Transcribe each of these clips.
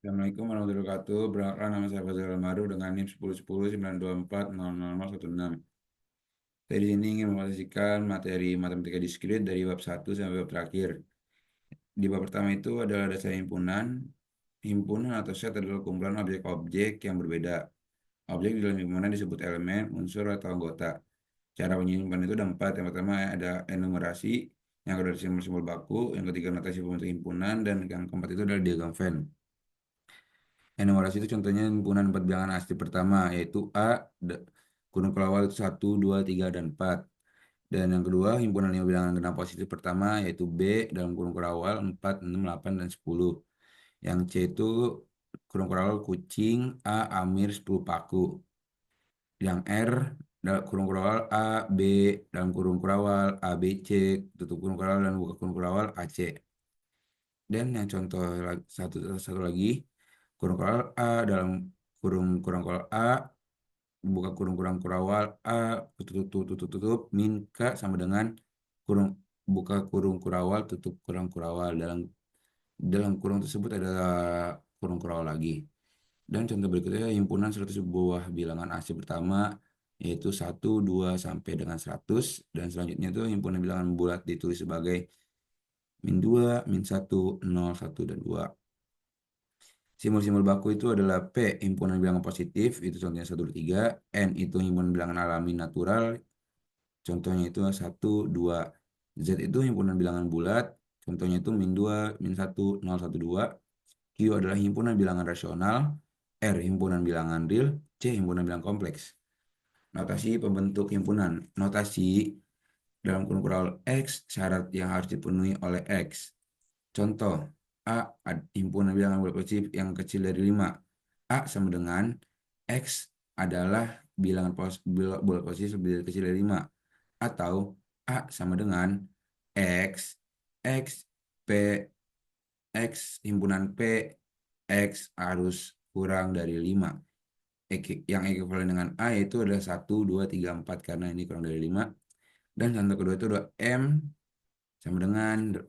Assalamualaikum warahmatullahi wabarakatuh. Perkenalkan nama saya Fazal Almaru dengan NIM 101092400016. Saya di sini ingin mempresentasikan materi matematika diskrit dari bab 1 sampai bab terakhir. Di bab pertama itu adalah dasar himpunan. Himpunan atau set adalah kumpulan objek-objek yang berbeda. Objek di dalam himpunan disebut elemen, unsur, atau anggota. Cara penyimpan itu ada empat. Yang pertama ada enumerasi, yang kedua ada simbol-simbol baku, yang ketiga notasi pembentuk himpunan, dan yang keempat itu adalah diagram Venn. Enumerasi itu contohnya himpunan empat bilangan asli pertama, yaitu A, kurung kelawal itu 1, 2, 3, dan 4. Dan yang kedua, himpunan lima bilangan genap positif pertama, yaitu B, dalam kurung kelawal 4, 6, 8, dan 10. Yang C itu kurung kelawal kucing, A, Amir, 10 paku. Yang R, dalam kurung kelawal A, B, dalam kurung kelawal A, B, C, tutup kurung kelawal dan buka kurung kelawal AC. Dan yang contoh satu, satu lagi, kurung kelawal A dalam kurung kurang kelawal A, buka kurung kurang kurawal A, tutup tutup tutup tutup min K sama dengan kurung buka kurung kurawal tutup kurang kurawal. Dalam dalam kurung tersebut ada kurung kurawal lagi. Dan contoh berikutnya himpunan suatu sebuah bilangan asli pertama, yaitu 1, 2 sampai dengan 100. Dan selanjutnya itu himpunan bilangan bulat ditulis sebagai -2, -1, 0, 1, dan 2. Simbol-simbol baku itu adalah P, himpunan bilangan positif, itu contohnya 1, 2, 3. N itu himpunan bilangan alami natural, contohnya itu 1, 2. Z itu himpunan bilangan bulat, contohnya itu -2, -1, 0, 1, 2. Q adalah himpunan bilangan rasional, R himpunan bilangan real, C himpunan bilangan kompleks. Notasi pembentuk himpunan. Notasi dalam kurung kural X, syarat yang harus dipenuhi oleh X. Contoh, A, himpunan bilangan bulat positif yang kecil dari 5. A sama dengan X adalah bilangan bulat positif lebih dari kecil dari 5. Atau A sama dengan X, X, P, X, himpunan P, X harus kurang dari 5. Yang ekuivalen dengan A yaitu adalah 1, 2, 3, 4 karena ini kurang dari 5. Dan contoh kedua itu adalah M sama dengan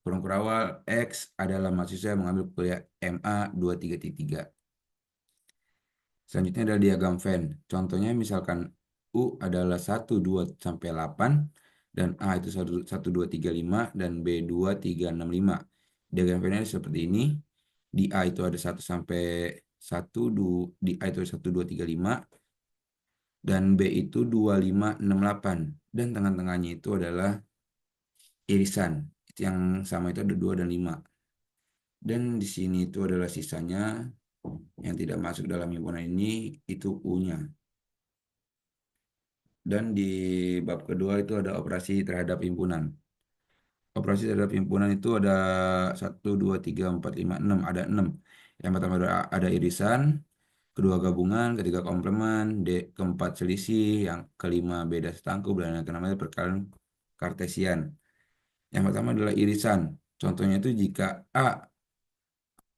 kurung kurawal X adalah mahasiswa yang mengambil kuliah MA 23.3. Selanjutnya adalah diagram Venn. Contohnya misalkan U adalah 1, 2, sampai 8, dan A itu 1, 1, 2, 3, 5, dan B 2, 3, 6, 5. Diagram Venn seperti ini. Di A itu ada 1 sampai 1, di A itu ada 1, 2, 3, 5, dan B itu 2, 5, 6, 8. Dan tengah-tengahnya itu adalah irisan. Yang sama itu ada 2 dan 5. Dan di sini itu adalah sisanya yang tidak masuk dalam himpunan ini, itu U-nya. Dan di bab kedua itu ada operasi terhadap himpunan. Operasi terhadap himpunan itu ada 1, 2, 3, 4, 5, 6. Ada 6. Yang pertama ada irisan, kedua gabungan, ketiga komplemen, keempat selisih, yang kelima beda setangkup, dan yang keenam itu perkalian kartesian. Yang pertama adalah irisan. Contohnya itu jika A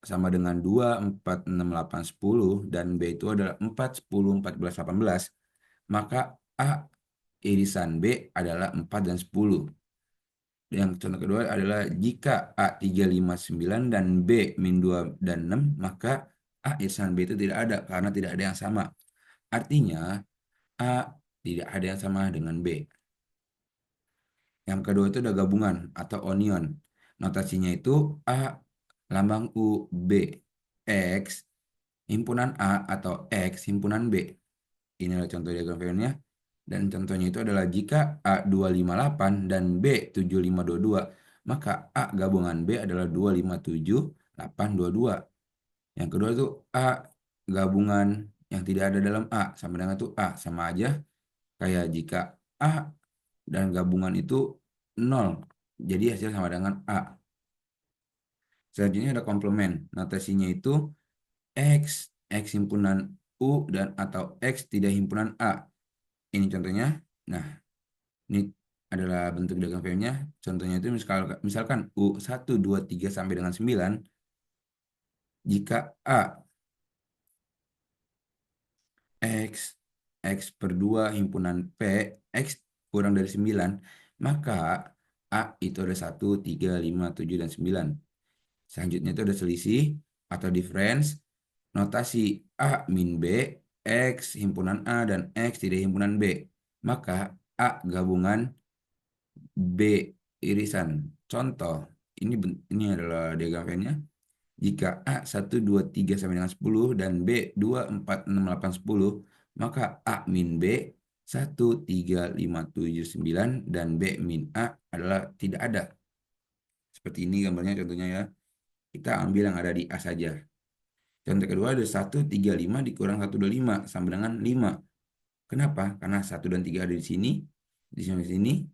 sama dengan 2, 4, 6, 8, 10, dan B itu adalah 4, 10, 14, 18, maka A irisan B adalah 4 dan 10. Yang contoh kedua adalah jika A 3, 5, 9 dan B min 2 dan 6, maka A irisan B itu tidak ada karena tidak ada yang sama. Artinya A tidak ada yang sama dengan B. Yang kedua itu ada gabungan atau onion. Notasinya itu A lambang U, B, X himpunan A atau X himpunan B. Inilah contoh diagram Venn-nya. Dan contohnya itu adalah jika A 258 dan B 7522, maka A gabungan B adalah 257, 8, 22. Yang kedua itu A gabungan yang tidak ada dalam A sama dengan itu A sama aja kayak jika A dan gabungan itu 0. Jadi hasil sama dengan A. Selanjutnya ada komplement. Notasinya itu X, X himpunan U dan atau X tidak himpunan A. Ini contohnya. Nah, ini adalah bentuk diagram Venn-nya. Contohnya itu misalkan U 1, 2, 3 sampai dengan 9. Jika A, X, X per 2 himpunan P, X kurang dari 9, maka A itu ada 1, 3, 5, 7, dan 9. Selanjutnya itu ada selisih. atau difference, notasi A min B, X himpunan A dan X tidak himpunan B. Maka A gabungan B irisan. Contoh, ini adalah diagram Venn-nya. Jika A 1, 2, 3 sampai dengan 10 dan B 2, 4, 6, 8, 10, maka A min B 1, 3, 5, 7, 9 dan B min A adalah tidak ada. Seperti ini gambarnya contohnya ya. Kita ambil yang ada di A saja. Contoh kedua ada 1, 3, 5 dikurang 1, 2, 5 sama dengan 5. Kenapa? Karena 1 dan 3 ada di sini,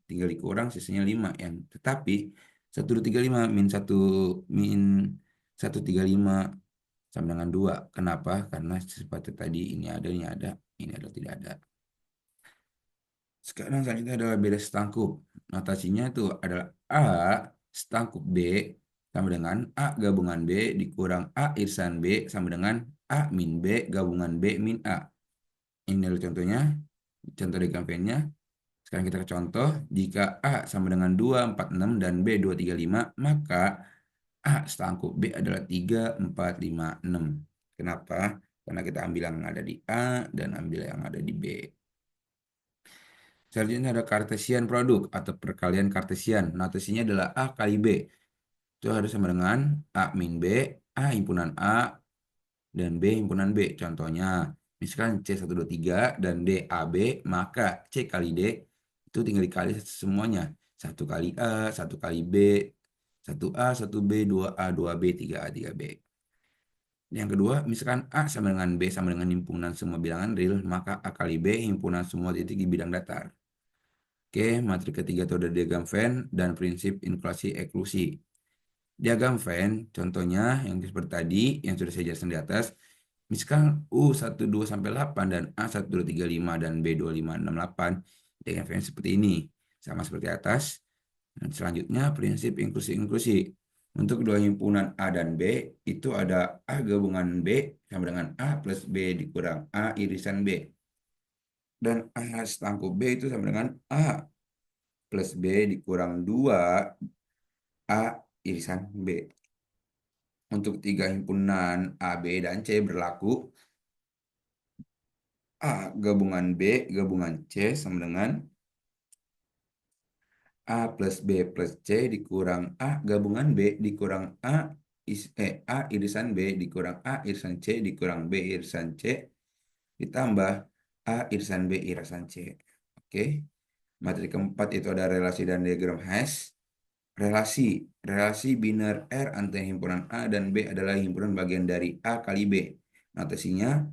tinggal dikurang sisanya 5 yang tetapi 1, 2, 3, 5 min 1, 3, 5 sama dengan 2. Kenapa? Karena seperti tadi ini ada, tidak ada. Sekarang selanjutnya adalah beda setangkup. Notasinya itu adalah A setangkup B sama dengan A gabungan B dikurang A irisan B sama dengan A min B gabungan B min A. Ini adalah contohnya, contoh di kampanye. Sekarang kita ke contoh, jika A sama dengan 2, 4, 6 dan B 2, 3, 5, maka A setangkup B adalah 3, 4, 5, 6. Kenapa? Karena kita ambil yang ada di A dan ambil yang ada di B. Selanjutnya ada Cartesian produk atau perkalian Cartesian. Notasinya adalah A kali B. Itu harus sama dengan A min B, A himpunan A, dan B himpunan B. Contohnya, misalkan C123 dan D AB, maka C kali D itu tinggal dikali semuanya. 1 kali A, 1 kali B, 1A, 1B, 2A, 2B, 3A, 3B. Yang kedua, misalkan A sama dengan B sama dengan himpunan semua bilangan real, maka A kali B himpunan semua titik di bidang datar. Oke, materi ketiga itu ada diagram Venn dan prinsip inflasi eksklusi. Diagram Venn, contohnya yang seperti tadi, yang sudah saya jelaskan di atas, misalkan U12 sampai 8 dan A1235 dan B2568, diagram Venn seperti ini. Sama seperti atas. Dan selanjutnya, prinsip inklusi-inklusi. Untuk kedua himpunan A dan B, itu ada A gabungan B sama dengan A plus B dikurang A irisan B. Dan A setangkup B itu sama dengan A plus B dikurang 2 A irisan B. Untuk tiga himpunan A, B, dan C berlaku A gabungan B gabungan C sama dengan A plus B plus C dikurang A gabungan B dikurang A irisan B dikurang A irisan C dikurang B irisan C ditambah A irisan B irisan C. Oke. Materi keempat itu ada relasi dan diagram Hess. Relasi. Relasi biner R antara himpunan A dan B adalah himpunan bagian dari A kali B. Notasinya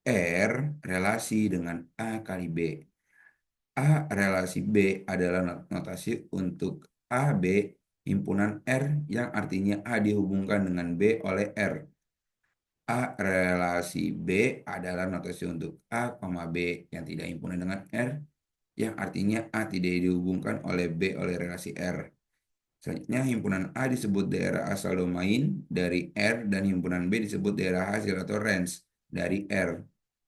R relasi dengan A kali B. A relasi B adalah notasi untuk AB himpunan R yang artinya A dihubungkan dengan B oleh R. A relasi B adalah notasi untuk A, B yang tidak himpunan dengan R yang artinya A tidak dihubungkan oleh B oleh relasi R. Selanjutnya, himpunan A disebut daerah asal domain dari R dan himpunan B disebut daerah hasil atau range dari R.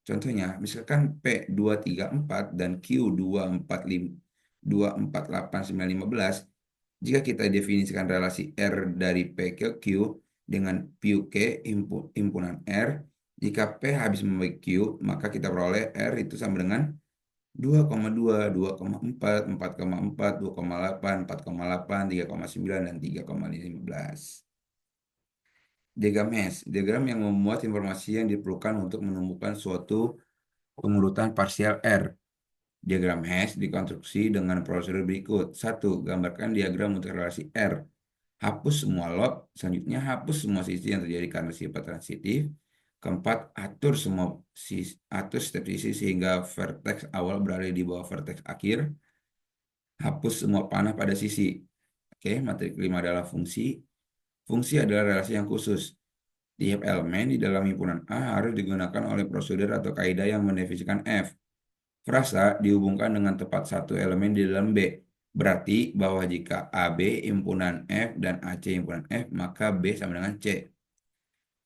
Contohnya, misalkan P234 dan Q245, 248, 9, 15. Jika kita definisikan relasi R dari P ke Q dengan Q Q himpunan R, jika P habis membagi Q, maka kita peroleh R itu sama dengan 2,2, 2,4, 4,4, 2,8, 4,8, 3,9, dan 3,15. Diagram Hess, diagram yang memuat informasi yang diperlukan untuk menemukan suatu pengurutan parsial R. Diagram Hess dikonstruksi dengan prosedur berikut. 1. Gambarkan diagram untuk relasi R. Hapus semua lot, selanjutnya hapus semua sisi yang terjadi karena sifat transitif. Keempat, atur setiap sisi sehingga vertex awal berada di bawah vertex akhir. Hapus semua panah pada sisi. Oke, materi kelima adalah fungsi. Fungsi adalah relasi yang khusus. Tiap elemen di dalam himpunan A harus digunakan oleh prosedur atau kaidah yang mendefinisikan F. Frasa dihubungkan dengan tepat satu elemen di dalam B. Berarti bahwa jika AB himpunan F dan AC himpunan F, maka B sama dengan C.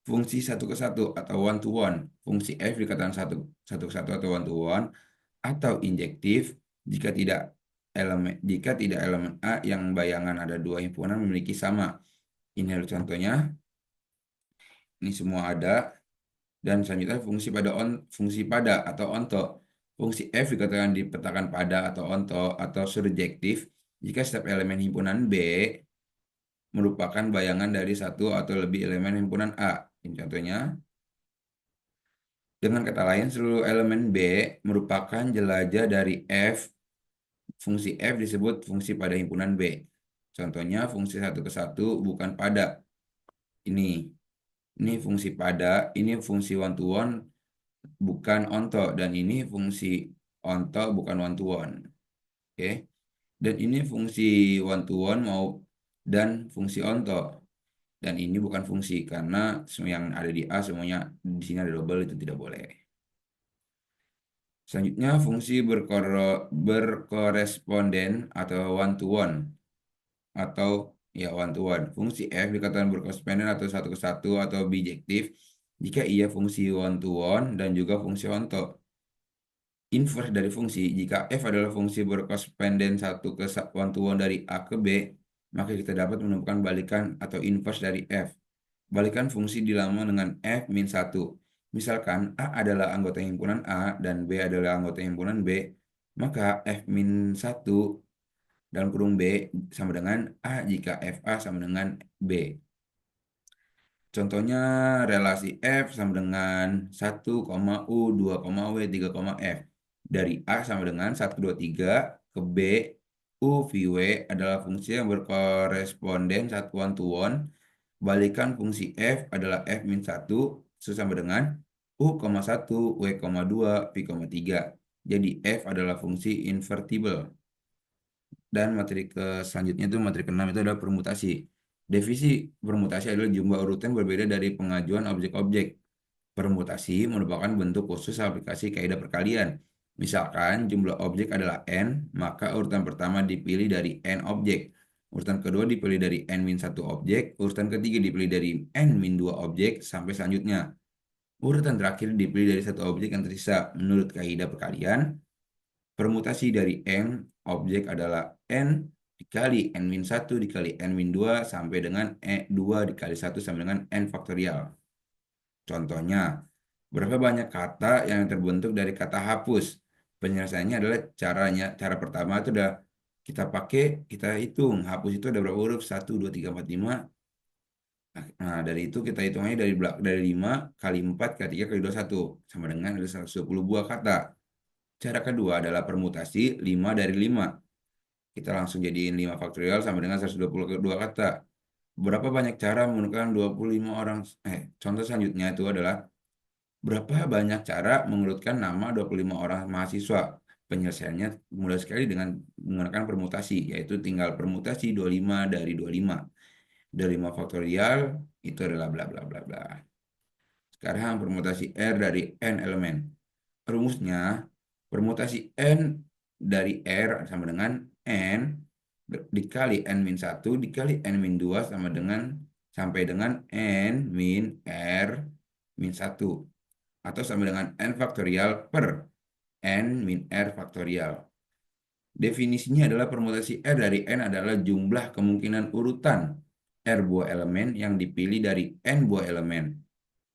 Fungsi satu ke satu atau one to one. Fungsi F dikatakan satu ke satu atau one to one atau injektif jika tidak elemen A yang bayangan ada dua himpunan memiliki sama. Ini adalah contohnya. Ini semua ada. Dan selanjutnya fungsi pada atau onto. Fungsi F dikatakan dipetakan pada atau onto atau surjektif jika setiap elemen himpunan B merupakan bayangan dari satu atau lebih elemen himpunan A. Ini contohnya. Dengan kata lain, seluruh elemen B merupakan jelajah dari F. Fungsi F disebut fungsi pada himpunan B. Contohnya fungsi satu ke satu bukan pada. Ini. Ini fungsi pada, ini fungsi one to one bukan onto, dan ini fungsi onto bukan one to one. Oke. Dan ini fungsi one to one mau dan fungsi onto. Dan ini bukan fungsi karena semua yang ada di A semuanya di sini ada double, itu tidak boleh. Selanjutnya fungsi berkoresponden atau one to one atau ya one to one. Fungsi F dikatakan berkoresponden atau satu ke satu atau bijektif jika ia fungsi one to one dan juga fungsi onto. Inverse dari fungsi, jika F adalah fungsi berkoresponden satu ke one to one dari A ke B, maka kita dapat menemukan balikan atau inverse dari F. Balikan fungsi dilama dengan F min 1. Misalkan A adalah anggota himpunan A dan B adalah anggota himpunan B, maka F min 1 dalam kurung B sama dengan A jika FA sama dengan B. Contohnya relasi F sama dengan 1, U, 2, W, 3, F. Dari A sama dengan 1, 2, 3 ke B, U, V, W adalah fungsi yang berkoresponden satuan to one. Balikan fungsi F adalah F min 1 sama dengan U, 1, W, 2, V, 3. Jadi F adalah fungsi invertible. Dan materi ke selanjutnya itu materi ke-6 itu adalah permutasi. Definisi permutasi adalah jumlah urutan berbeda dari pengajuan objek-objek. Permutasi merupakan bentuk khusus aplikasi kaidah perkalian. Misalkan jumlah objek adalah n, maka urutan pertama dipilih dari n objek. Urutan kedua dipilih dari n-1 objek. Urutan ketiga dipilih dari n-2 objek sampai selanjutnya. Urutan terakhir dipilih dari satu objek yang tersisa. Menurut kaidah perkalian, permutasi dari n objek adalah n dikali n-1 dikali n-2 sampai dengan 2 dikali 1 sampai dengan n faktorial. Contohnya, berapa banyak kata yang terbentuk dari kata hapus? Penyelesaiannya adalah cara pertama itu udah kita hitung. Hapus itu ada berapa huruf? 1, 2, 3, 4, 5. Nah, dari itu kita hitung aja dari 5 kali 4 kali 3 kali 2, 1. Sama dengan ada 120 buah kata. Cara kedua adalah permutasi 5 dari 5. Kita langsung jadiin 5 faktorial sama dengan 122 kata. Berapa banyak cara menggunakan 25 orang? Contoh selanjutnya itu adalah berapa banyak cara mengurutkan nama 25 orang mahasiswa? Penyelesaiannya mudah sekali dengan menggunakan permutasi, yaitu tinggal permutasi 25 dari 25. 25 faktorial itu adalah bla bla bla bla. Sekarang permutasi R dari N elemen. Rumusnya, permutasi N dari R sama dengan N dikali N-1 dikali N-2 sama dengan sampai dengan N min R min 1 atau sama dengan N faktorial per N min R faktorial. Definisinya adalah permutasi R dari N adalah jumlah kemungkinan urutan R buah elemen yang dipilih dari N buah elemen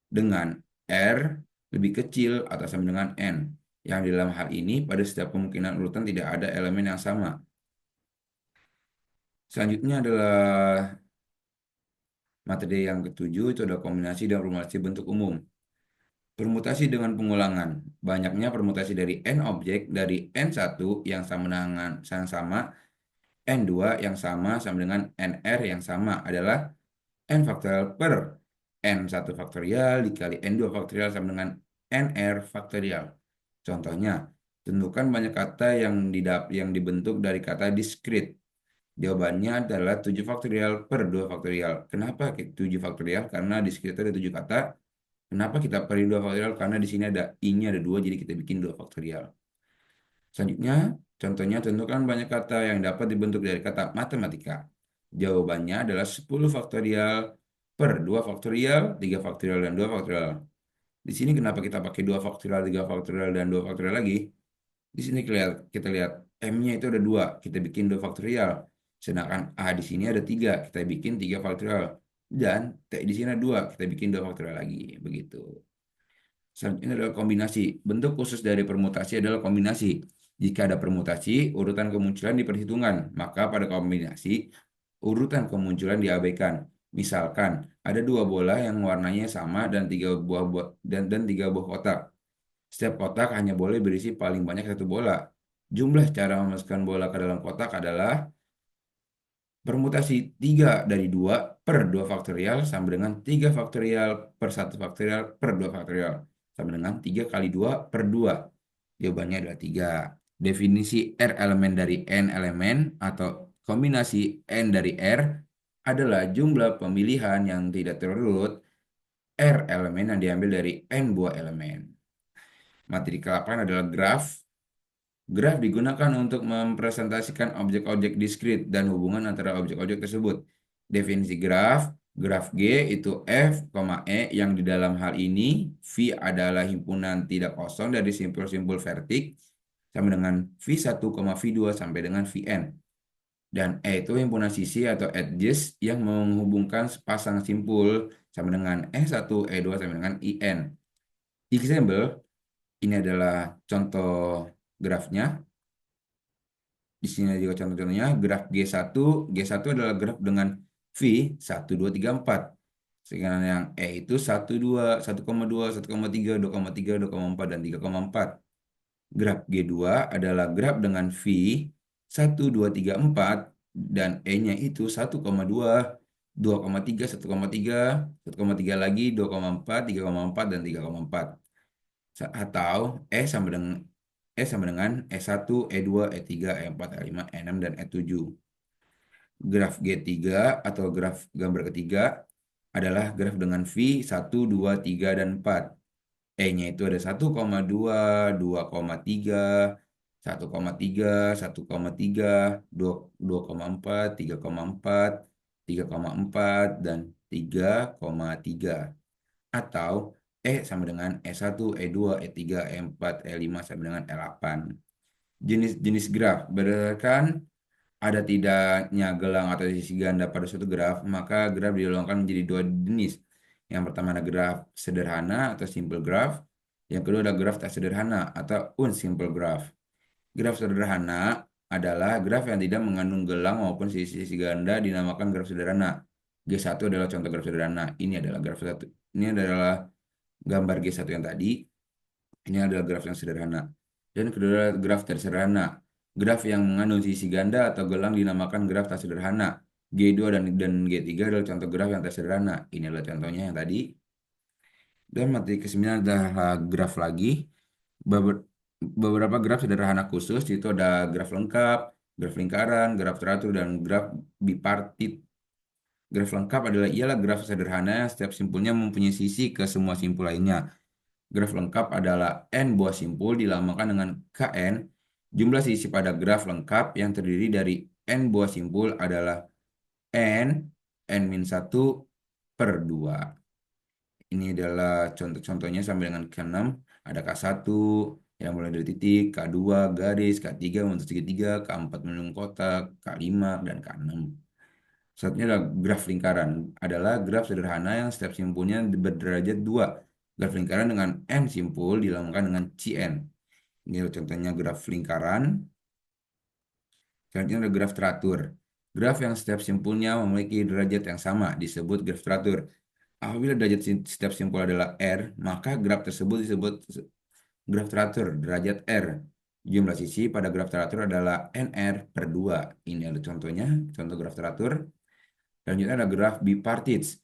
dengan R lebih kecil atau sama dengan N. Yang di dalam hal ini pada setiap kemungkinan urutan tidak ada elemen yang sama. Selanjutnya adalah materi yang ketujuh itu adalah kombinasi dan permutasi bentuk umum. Permutasi dengan pengulangan. Banyaknya permutasi dari N objek dari N1 yang sama dengan N2 yang sama dengan NR yang sama adalah N faktorial per N1 faktorial dikali N2 faktorial sama dengan NR faktorial. Contohnya, tentukan banyak kata yang dibentuk dari kata discrete. Jawabannya adalah 7 faktorial per 2 faktorial. Kenapa 7 faktorial? Karena discrete ada 7 kata. Kenapa kita pilih 2 faktorial? Karena di sini ada I-nya ada 2, jadi kita bikin 2 faktorial. Selanjutnya, contohnya tentukan banyak kata yang dapat dibentuk dari kata matematika. Jawabannya adalah 10 faktorial per 2 faktorial, 3 faktorial, dan 2 faktorial. Di sini kenapa kita pakai 2 faktorial, 3 faktorial, dan 2 faktorial lagi? Di sini kita lihat M-nya itu ada 2, kita bikin 2 faktorial. Sedangkan A di sini ada 3, kita bikin 3 faktorial. dan T di sini ada 2, kita bikin 2 faktorial lagi, begitu. Selanjutnya adalah kombinasi. Bentuk khusus dari permutasi adalah kombinasi. Jika ada permutasi, urutan kemunculan diperhitungkan, maka pada kombinasi, urutan kemunculan diabaikan. Misalkan, ada 2 bola yang warnanya sama dan 3 buah kotak. Setiap kotak hanya boleh berisi paling banyak 1 bola. Jumlah cara memasukkan bola ke dalam kotak adalah permutasi 3 dari 2 per 2 faktorial sama dengan 3 faktorial per 1 faktorial per 2 faktorial sama dengan 3 kali 2 per 2. Jawabannya adalah 3. Definisi R elemen dari N elemen atau kombinasi N dari R adalah jumlah pemilihan yang tidak terurut R elemen yang diambil dari N buah elemen. Materi ke-8 adalah graf. Graf digunakan untuk mempresentasikan objek-objek diskrit dan hubungan antara objek-objek tersebut. Definisi graf, graf G itu F, E yang di dalam hal ini V adalah himpunan tidak kosong dari simpul-simpul vertik sama dengan V1, V2 sampai dengan Vn. Dan E itu himpunan sisi atau edges yang menghubungkan sepasang simpul sama dengan E1, E2 sama dengan In. Example, ini adalah contoh grafnya. Di sini juga contoh-contohnya graf G1. G1 adalah graf dengan V 1, 2, 3, 4. Sedangkan yang E itu 1, 2, 1,2, 1,3, 2,3, 2,4, dan 3,4. Graf G2 adalah graf dengan V 1, 2, 3, 4. Dan E-nya itu 1,2, 2,3, 1,3, 1,3 lagi, 2,4, 3,4, dan 3,4. Atau E sama dengan E1, E2, E3, E4, E5, E6, dan E7. Graf G3 atau graf gambar ketiga adalah graf dengan V 1, 2, 3, dan 4. E-nya itu ada 1,2, 2,3, 1,3, 1,3, 2,4, 3,4, 3,4, dan 3,3. Atau E sama dengan E1, E2, E3, E4, E5 sama dengan E8. Jenis-jenis graf berdasarkan ada tidaknya gelang atau sisi ganda pada suatu graf, maka graf digolongkan menjadi 2 jenis. Yang pertama ada graf sederhana atau simple graph. Yang kedua ada graf tak sederhana atau unsimple graph. Graf sederhana adalah graf yang tidak mengandung gelang maupun sisi-sisi ganda dinamakan graf sederhana. G1 adalah contoh graf sederhana. Ini adalah graf satu. Ini adalah gambar G1 yang tadi. Ini adalah graf yang sederhana. Dan kedua graf tersederhana. Graf yang mengandung sisi ganda atau gelang dinamakan graf tak sederhana. G2 dan G3 adalah contoh graf yang tersederhana. Ini adalah contohnya yang tadi. Dan materi ke-9 adalah graf lagi. Beber- Beberapa graf sederhana khusus itu ada graf lengkap, graf lingkaran, graf teratur, dan graf bipartit. Graf lengkap adalah ialah graf sederhana yang setiap simpulnya mempunyai sisi ke semua simpul lainnya. Graf lengkap adalah N buah simpul dilambangkan dengan Kn. Jumlah sisi pada graf lengkap yang terdiri dari N buah simpul adalah N, N-1 per 2. Ini adalah contoh-contohnya sampai dengan K6. Ada K1 yang mulai dari titik, K2 garis, K3 untuk segitiga, K4 melengkung kotak, K5, dan K6. Selanjutnya adalah graf lingkaran. Adalah graf sederhana yang setiap simpulnya berderajat 2. Graf lingkaran dengan N simpul dilambangkan dengan Cn. Ini adalah contohnya graf lingkaran. Selanjutnya ada graf teratur. Graf yang setiap simpulnya memiliki derajat yang sama disebut graf teratur. Apabila derajat setiap simpul adalah R, maka graf tersebut disebut graf teratur derajat R. Jumlah sisi pada graf teratur adalah NR per 2. Ini adalah contohnya, contoh graf teratur. Selanjutnya ada graf bipartits.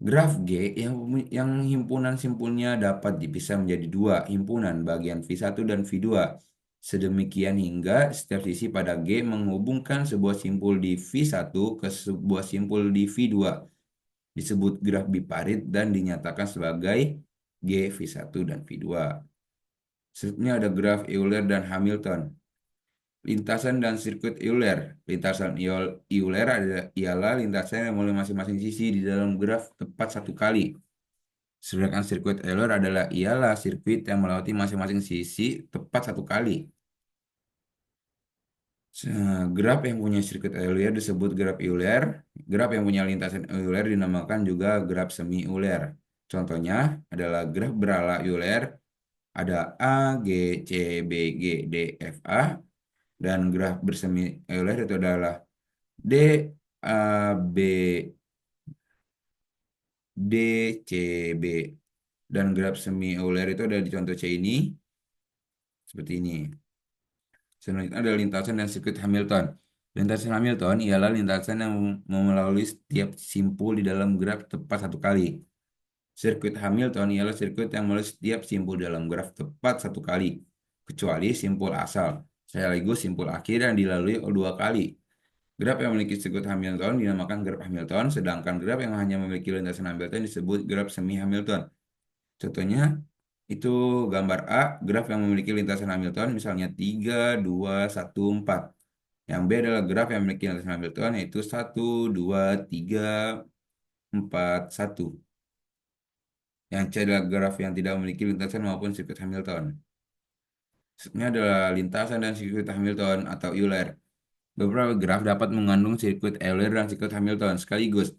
Graf G yang himpunan simpulnya dapat dipisah menjadi 2 himpunan bagian V1 dan V2. Sedemikian hingga setiap sisi pada G menghubungkan sebuah simpul di V1 ke sebuah simpul di V2. Disebut graf biparit dan dinyatakan sebagai G V1 dan V2. Selanjutnya ada graf Euler dan Hamilton. Lintasan dan sirkuit Euler. Lintasan Euler ialah lintasan yang memiliki masing-masing sisi di dalam graf tepat 1 kali. Sedangkan sirkuit Euler ialah sirkuit yang melewati masing-masing sisi tepat 1 kali. Graf yang punya sirkuit Euler disebut graf Euler. Graf yang punya lintasan Euler dinamakan juga graf semi Euler. Contohnya adalah graf berala Euler, ada A, G, C, B, G, D, F, A. Dan graf bersemi Euler itu adalah D, A, B, D, C, B. Dan graf semi Euler itu ada di contoh C ini, seperti ini. Selanjutnya ada lintasan dan sirkuit Hamilton. Lintasan Hamilton ialah lintasan yang melalui setiap simpul di dalam graf tepat satu kali. Sirkuit Hamilton ialah sirkuit yang melalui setiap simpul dalam graf tepat satu kali, kecuali simpul asal, sekaligus simpul akhir yang dilalui dua kali. Graf yang memiliki sirkuit Hamilton dinamakan graf Hamilton, sedangkan graf yang hanya memiliki lintasan Hamilton disebut graf semi Hamilton. Contohnya itu gambar A, graf yang memiliki lintasan Hamilton misalnya 3, 2, 1, 4. Yang B adalah graf yang memiliki lintasan Hamilton yaitu 1, 2, 3, 4, 1. Yang C adalah graf yang tidak memiliki lintasan maupun sirkuit Hamilton. Selanjutnya adalah lintasan dan sirkuit Hamilton atau Euler. Beberapa graf dapat mengandung sirkuit Euler dan sirkuit Hamilton sekaligus.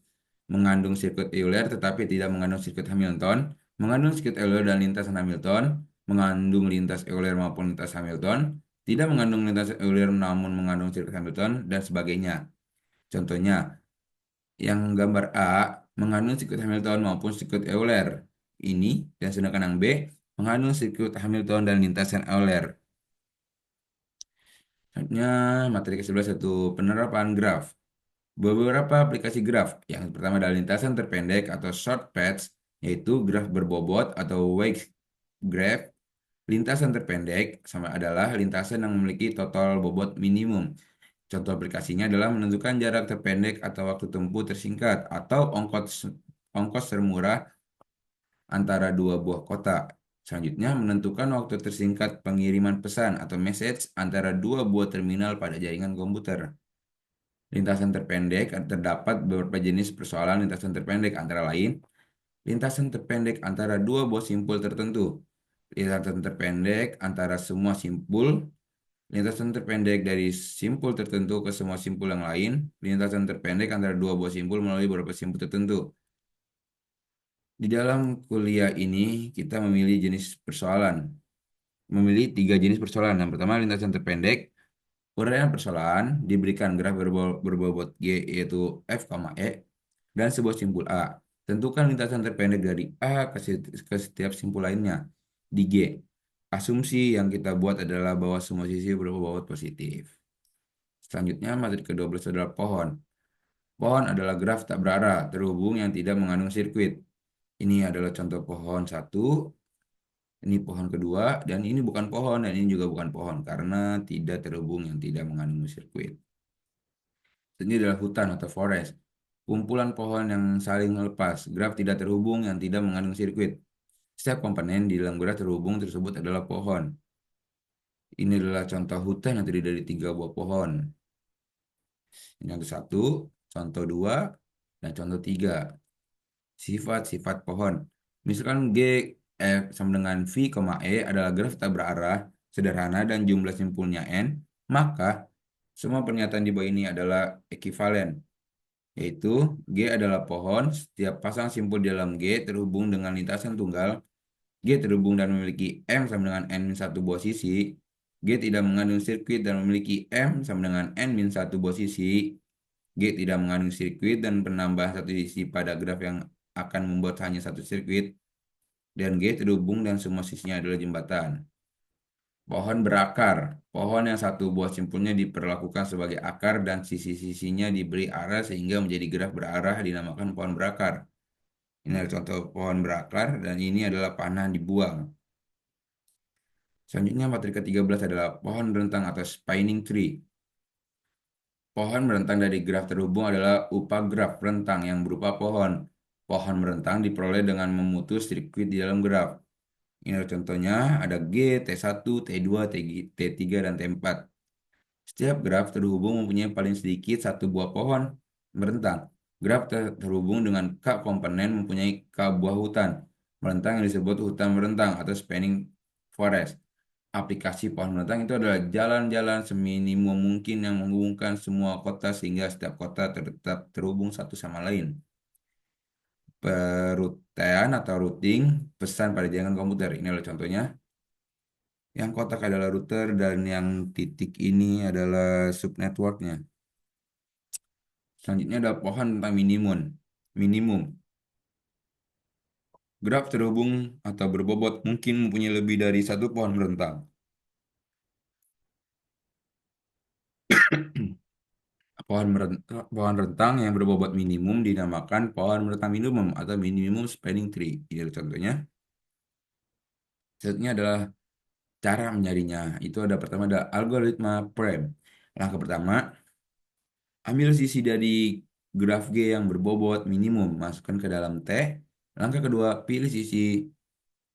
Mengandung sirkuit Euler tetapi tidak mengandung sirkuit Hamilton. Mengandung sirkuit Euler dan lintasan Hamilton. Mengandung lintas Euler maupun lintas Hamilton. Tidak mengandung lintas Euler namun mengandung sirkuit Hamilton dan sebagainya. Contohnya, yang gambar A mengandung sirkuit Hamilton maupun sirkuit Euler. Ini, dan sedangkan yang B mengandung sirkuit Hamilton dan lintasan Euler. Selanjutnya, materi ke-11 yaitu penerapan graf. Beberapa aplikasi graf. Yang pertama adalah lintasan terpendek atau short paths, yaitu graf berbobot atau Weiss graph. Lintasan terpendek sama adalah lintasan yang memiliki total bobot minimum. Contoh aplikasinya adalah menentukan jarak terpendek atau waktu tempuh tersingkat atau ongkos termurah antara dua buah kota. Selanjutnya, menentukan waktu tersingkat pengiriman pesan atau message antara dua buah terminal pada jaringan komputer. Lintasan terpendek terdapat beberapa jenis persoalan lintasan terpendek antara lain lintasan terpendek antara dua buah simpul tertentu, lintasan terpendek antara semua simpul, lintasan terpendek dari simpul tertentu ke semua simpul yang lain, lintasan terpendek antara dua buah simpul melalui beberapa simpul tertentu. Di dalam kuliah ini kita memilih jenis persoalan, memilih tiga jenis persoalan. Yang pertama lintasan terpendek. Uraian persoalan diberikan graf berbobot G yaitu F, E dan sebuah simpul A. Tentukan lintasan terpendek dari A ke setiap simpul lainnya di G. Asumsi yang kita buat adalah bahwa semua sisi berbobot positif. Selanjutnya materi ke-12 adalah pohon. Pohon adalah graf tak berarah terhubung yang tidak mengandung sirkuit. Ini adalah contoh pohon satu, ini pohon kedua, dan ini bukan pohon, dan ini juga bukan pohon, karena tidak terhubung yang tidak mengandung sirkuit. Ini adalah hutan atau forest. Kumpulan pohon yang saling lepas. Graf tidak terhubung yang tidak mengandung sirkuit. Setiap komponen di dalam graf terhubung tersebut adalah pohon. Ini adalah contoh hutan yang terdiri dari tiga buah pohon. Ini contoh satu, contoh dua, dan contoh tiga. Sifat-sifat pohon. Misalkan G, F sama dengan V, E adalah graf tak berarah, sederhana, dan jumlah simpulnya N, maka semua pernyataan di bawah ini adalah ekivalen. Yaitu G adalah pohon, setiap pasang simpul di dalam G terhubung dengan lintasan tunggal, G terhubung dan memiliki M sama dengan N-1 buah sisi, G tidak mengandung sirkuit dan memiliki M sama dengan N-1 buah sisi, G tidak mengandung sirkuit dan penambahan satu sisi pada graf yang akan membuat hanya satu sirkuit, dan G terhubung dan semua sisinya adalah jembatan. Pohon berakar. Pohon yang satu buah simpulnya diperlakukan sebagai akar dan sisi-sisinya diberi arah sehingga menjadi graf berarah dinamakan pohon berakar. Ini adalah contoh pohon berakar dan ini adalah panah dibuang. Selanjutnya materi ke-13 adalah pohon rentang atau spinning tree. Pohon merentang dari graf terhubung adalah upagraf rentang yang berupa pohon. Pohon merentang diperoleh dengan memutus sirkuit di dalam graf. Ini adalah contohnya ada G, T1, T2, T3, dan T4. Setiap graf terhubung mempunyai paling sedikit satu buah pohon merentang. Graf terhubung dengan K komponen mempunyai K buah hutan merentang yang disebut hutan merentang atau spanning forest. Aplikasi pohon rentang itu adalah jalan-jalan seminimum mungkin yang menghubungkan semua kota sehingga setiap kota tetap terhubung satu sama lain. Peruttean atau routing pesan pada jaringan komputer. Ini adalah contohnya. Yang kotak adalah router dan yang titik ini adalah subnetworknya. Selanjutnya ada pohon tentang minimum. Minimum. Graf terhubung atau berbobot mungkin mempunyai lebih dari satu pohon rentang. Pohon rentang yang berbobot minimum dinamakan pohon rentang minimum atau minimum spanning tree. Ini adalah contohnya. Selanjutnya adalah cara mencarinya. Itu ada pertama ada algoritma prem. Langkah pertama, ambil sisi dari graf G yang berbobot minimum, masukkan ke dalam T. Langkah kedua, pilih sisi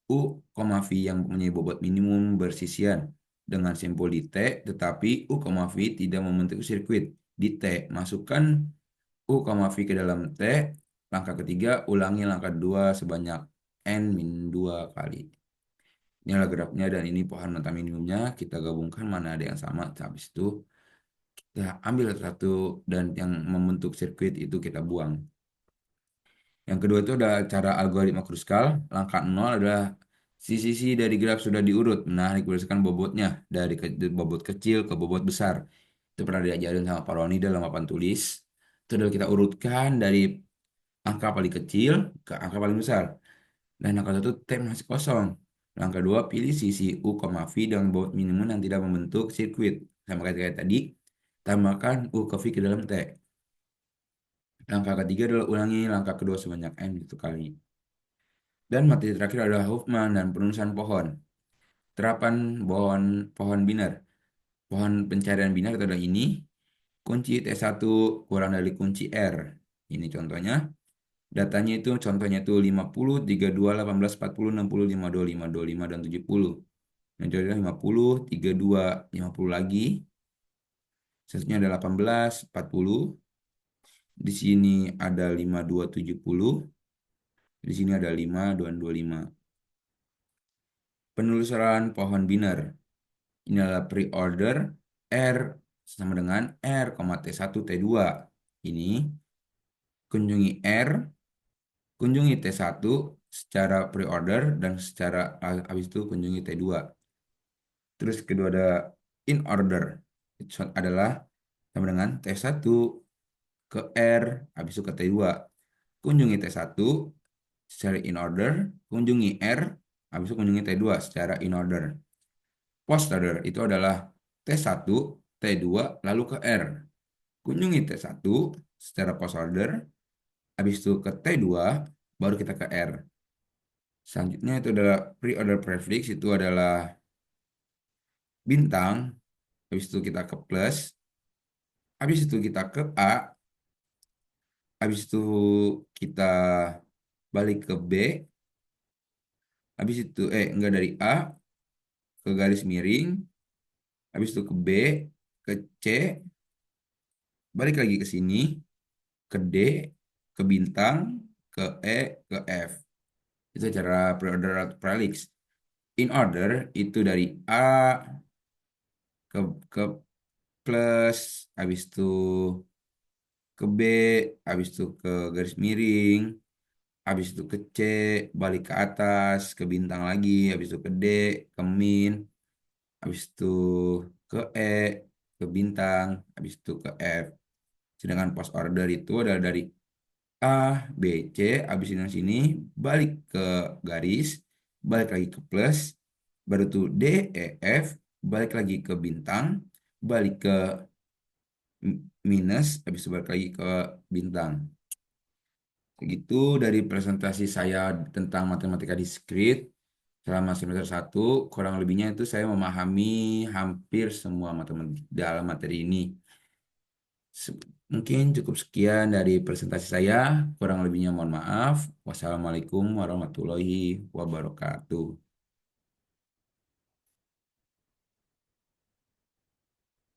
U, V yang mempunyai bobot minimum bersisian dengan simpul di T, tetapi U, V tidak membentuk sirkuit. Di T, masukkan U, V ke dalam T. Langkah ketiga, ulangi langkah 2 sebanyak N-2 kali. Ini adalah grafnya dan ini pohon nota minimumnya. Kita gabungkan mana ada yang sama. Habis itu kita ambil satu dan yang membentuk sirkuit itu kita buang. Yang kedua itu ada cara algoritma kruskal. Langkah 0 adalah sisi dari graf sudah diurut, menarik berdasarkan bobotnya dari bobot kecil ke bobot besar. Itu pernah diajarin sama Pak Roni dalam papan tulis. Itu adalah kita urutkan dari angka paling kecil ke angka paling besar. Dan angka satu T masih kosong. Langkah dua pilih sisi U, V dengan bobot minimum yang tidak membentuk sirkuit. Sama kayak tadi, tambahkan U ke V ke dalam T. Langkah ketiga adalah ulangi langkah kedua sebanyak N itu kali. Dan materi terakhir adalah Huffman dan penulisan pohon. Terapan pohon pohon binar. Pohon pencarian binar itu adalah ini. Kunci T1 kurang dari kunci R. Ini contohnya. Datanya itu contohnya itu 50, 32, 18, 40, 60, 52, 5, 25, dan 70. Yang contohnya 50, 32, 50 lagi. Selanjutnya ada 18, 40. Di sini ada 52, 70. Di sini ada 5, 2, 25. Penelusuran pohon binar. Ini adalah pre-order R sama dengan R, T1, T2. Ini kunjungi R, kunjungi T1 secara pre-order dan secara habis itu kunjungi T2. Terus kedua ada in order. Itu adalah sama dengan T1 ke R, habis itu ke T2. Kunjungi T1 secara in order, kunjungi R, habis itu kunjungi T2 secara in order. Post order itu adalah T1, T2, lalu ke R. Kunjungi T1 secara post order, habis itu ke T2, baru kita ke R. Selanjutnya itu adalah pre-order prefix, itu adalah bintang, habis itu kita ke plus, habis itu kita ke A, habis itu kita balik ke B, habis itu enggak dari A ke garis miring, habis itu ke B, ke C, balik lagi ke sini, ke D, ke bintang, ke E, ke F. Itu cara pre-order atau prefix. In order itu dari A ke ke plus, habis itu ke B, habis itu ke garis miring, habis itu ke C, balik ke atas, ke bintang lagi, habis itu ke D, ke min, habis itu ke E, ke bintang, habis itu ke F. Sedangkan post order itu adalah dari A, B, C, habis ini sini, balik ke garis, balik lagi ke plus, baru tuh D, E, F, balik lagi ke bintang, balik ke minus, habis itu balik lagi ke bintang. Begitu dari presentasi saya tentang matematika diskrit selama semester 1, kurang lebihnya itu saya memahami hampir semua matematika dalam materi ini. Mungkin cukup sekian dari presentasi saya, kurang lebihnya mohon maaf. Wassalamualaikum warahmatullahi wabarakatuh.